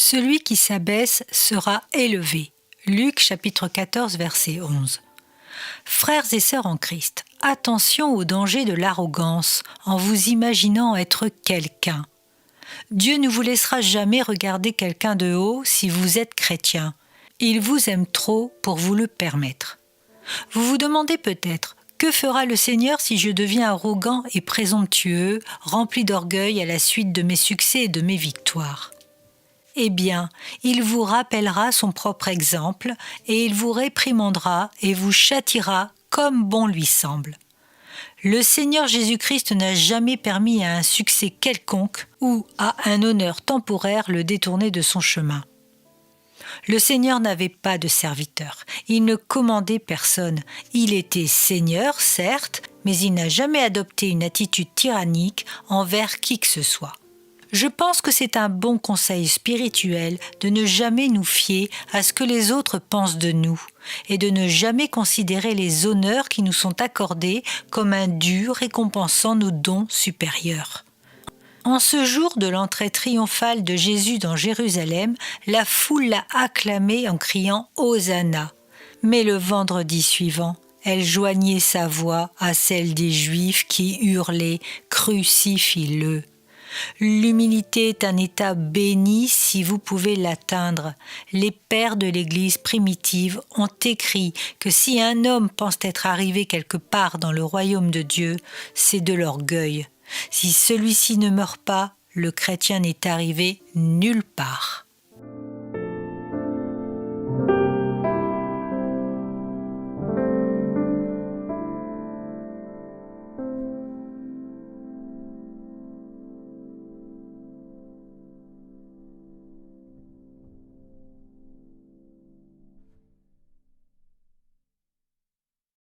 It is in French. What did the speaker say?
Celui qui s'abaisse sera élevé. Luc chapitre 14 verset 11. Frères et sœurs en Christ, attention au danger de l'arrogance en vous imaginant être quelqu'un. Dieu ne vous laissera jamais regarder quelqu'un de haut si vous êtes chrétien. Il vous aime trop pour vous le permettre. Vous vous demandez peut-être, que fera le Seigneur si je deviens arrogant et présomptueux, rempli d'orgueil à la suite de mes succès et de mes victoires ? Eh bien, il vous rappellera son propre exemple et il vous réprimandera et vous châtiera comme bon lui semble. Le Seigneur Jésus-Christ n'a jamais permis à un succès quelconque ou à un honneur temporaire le détourner de son chemin. Le Seigneur n'avait pas de serviteur, il ne commandait personne. Il était Seigneur, certes, mais il n'a jamais adopté une attitude tyrannique envers qui que ce soit. Je pense que c'est un bon conseil spirituel de ne jamais nous fier à ce que les autres pensent de nous et de ne jamais considérer les honneurs qui nous sont accordés comme un dû récompensant nos dons supérieurs. En ce jour de l'entrée triomphale de Jésus dans Jérusalem, la foule l'a acclamé en criant « Hosanna ». Mais le vendredi suivant, elle joignait sa voix à celle des Juifs qui hurlaient « Crucifie-le ». L'humilité est un état béni si vous pouvez l'atteindre. Les pères de l'Église primitive ont écrit que si un homme pense être arrivé quelque part dans le royaume de Dieu, c'est de l'orgueil. Si celui-ci ne meurt pas, le chrétien n'est arrivé nulle part.